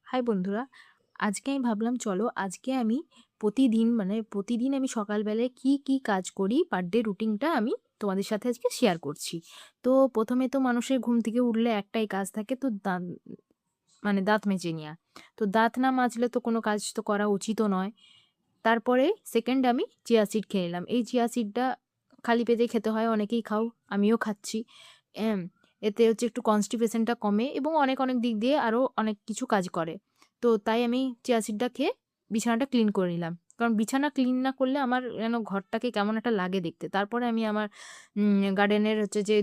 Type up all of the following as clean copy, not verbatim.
High বন্ধুরা, আজকে আমি ভাবলাম চলো আজকে আমি প্রতিদিন আমি সকালবেলায় কি কাজ করি পার ডে রুটিনটা আমি তোমাদের সাথে আজকে শেয়ার করছি। তো প্রথমে তো মানুষের ঘুম থেকে উঠলে একটাই কাজ থাকে, তো দাঁত মেজে নেওয়া। তো দাঁত না মাজলে তো কোনো কাজ তো করা উচিতও নয়। তারপরে সেকেন্ড আমি চিয়া সিড খেয়ে নিলাম। এই চিয়া সিডটা খালি পেটে খেতে হয়, অনেকেই খাও, আমিও খাচ্ছি। এম এতে হচ্ছে একটু কনস্টিপেশনটা কমে এবং অনেক দিক দিয়ে আরো অনেক কিছু কাজ করে। তো তাই আমি চিয়া সিডটা খেয়ে বিছানাটা ক্লিন করে নিলাম। কারণ বিছানা ক্লিন না করলে আমার যেন ঘরটাকে কেমন একটা লাগে দেখতে। তারপরে আমি আমার গার্ডেনের হচ্ছে যে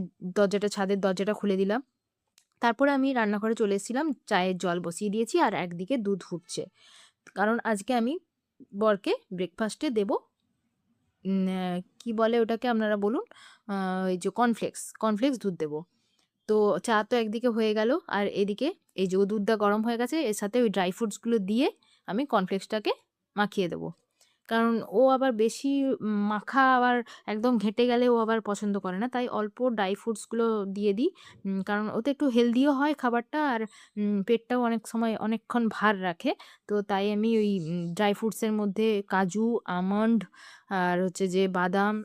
ছাদের দরজাটা খুলে দিলাম। তারপরে আমি রান্নাঘরে চলে এসেছিলাম। চায়ের জল বসিয়ে দিয়েছি আর একদিকে দুধ ফুটছে। কারণ আজকে আমি বরকে ব্রেকফাস্টে দেবো কি বলে ওটাকে আপনারা বলুন, আ এই যে কর্নফ্লেক্স দুধ দেবো। তো চা তো একদিকে হয়ে গেল। আর এদিকে এই যে দুধটা গরম হয়ে গেছে, এর সাথে ওই ড্রাই ফ্রুটস গুলো দিয়ে আমি কর্নফ্লেক্সটাকে মাখিয়ে দেবো। কারণ ও আবার বেশি মাখা আবার একদম ঘেঁটে গেলে ও আবার পছন্দ করে না। তাই অল্প ড্রাই ফ্রুটস গুলো দিয়ে দিই। কারণ ওতে একটু হেলদিও হয় খাবারটা, আর পেটটাও অনেক সময় অনেকক্ষণ ভার রাখে। তো তাই আমি ওই ড্রাই ফ্রুটস এর মধ্যে কাজু, আমন্ড আর হচ্ছে যে বাদাম,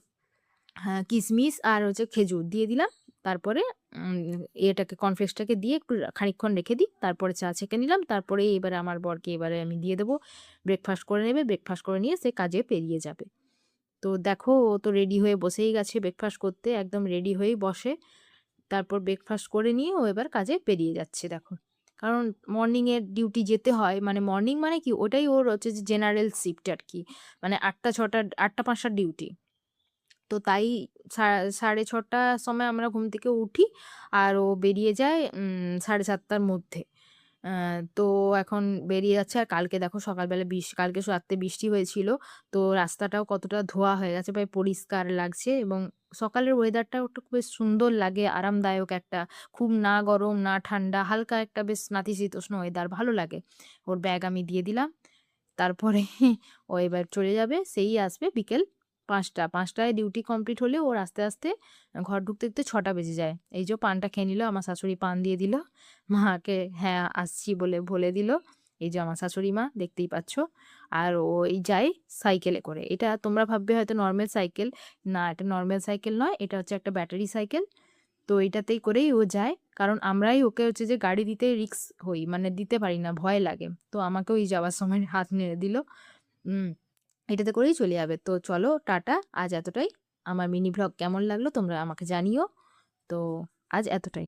হ্যাঁ, কিশমিশ আর হচ্ছে খেজুর দিয়ে দিলাম। তারপরে উম কর্নফ্লেক্সটাকে দিয়ে একটু খানিকক্ষণ রেখে দিই। তারপরে চা ছেঁকে নিলাম। তারপরে এবারে আমার বরকে এবারে আমি দিয়ে দেবো। ব্রেকফাস্ট করে নেবে। ব্রেকফাস্ট করে নিয়ে সে কাজে বেরিয়ে যাবে। তো দেখো ও তো রেডি হয়ে বসেই গেছে ব্রেকফাস্ট করতে। একদম রেডি হয়েই বসে। তারপর ব্রেকফাস্ট করে নিয়ে ও এবার কাজে বেরিয়ে যাচ্ছে দেখো। কারণ মর্নিং এর ডিউটি যেতে হয়। মানে মর্নিং মানে কি ওটাই ওর হচ্ছে যে জেনারেল শিফট আরকি। মানে ৮টা ৫টার ডিউটি। তো তাই সা ৬:৩০ র সময় আমরা ঘুম থেকে উঠি। আর ও বেরিয়ে যায় ৭:৩০ র মধ্যে। আ তো এখন বেরিয়ে যাচ্ছে। আর কালকে দেখো সকালবেলা কালকে রাত্রে বৃষ্টি হয়েছিল। তো রাস্তাটাও কতটা ধোয়া হয়ে গেছে, প্রায় পরিষ্কার লাগছে এবং সকালের ওয়েদারটাও একটু বেশ সুন্দর লাগে, আরামদায়ক একটা। খুব না গরম, না ঠান্ডা, হালকা একটা বেশ নাতিশীতোষ্ণ ওয়েদার, ভালো লাগে। ওর ব্যাগ আমি দিয়ে দিলাম। তারপরে ও এবার চলে যাবে। সেই আসবে বিকেল ৫টা। ৫টায় ডিউটি কমপ্লিট হলে ওর আস্তে ঘর ঢুকতে ৬টা বেজে যায়। এই যে পানটা খেয়ে নিল, আমার শাশুড়ি পান দিয়ে দিল। মাকে হ্যাঁ, আসছি বলে দিল। এই যে আমার শাশুড়ি মা দেখতেই পাচ্ছ। আর ও এই যায় সাইকেলে করে। এটা তোমরা ভাববে হয়তো নরমাল সাইকেল। না, এটা নরমাল সাইকেল নয়। এটা হচ্ছে একটা ব্যাটারি সাইকেল। তো এইটাতেই করেই ও যায়। কারণ আমরাই ওকে হচ্ছে যে গাড়ি দিতে রিস্ক হই। মানে দিতে পারি না, ভয় লাগে। তো আমাকেও এই যাওয়ার সময় হাত নেড়ে দিল। উম এটাতে করেই চলে যাবে। তো চলো টাটা। আজ এতটাই। আমার মিনি ভ্লগ কেমন লাগলো তোমরা আমাকে জানিও। তো আজ এতটাই।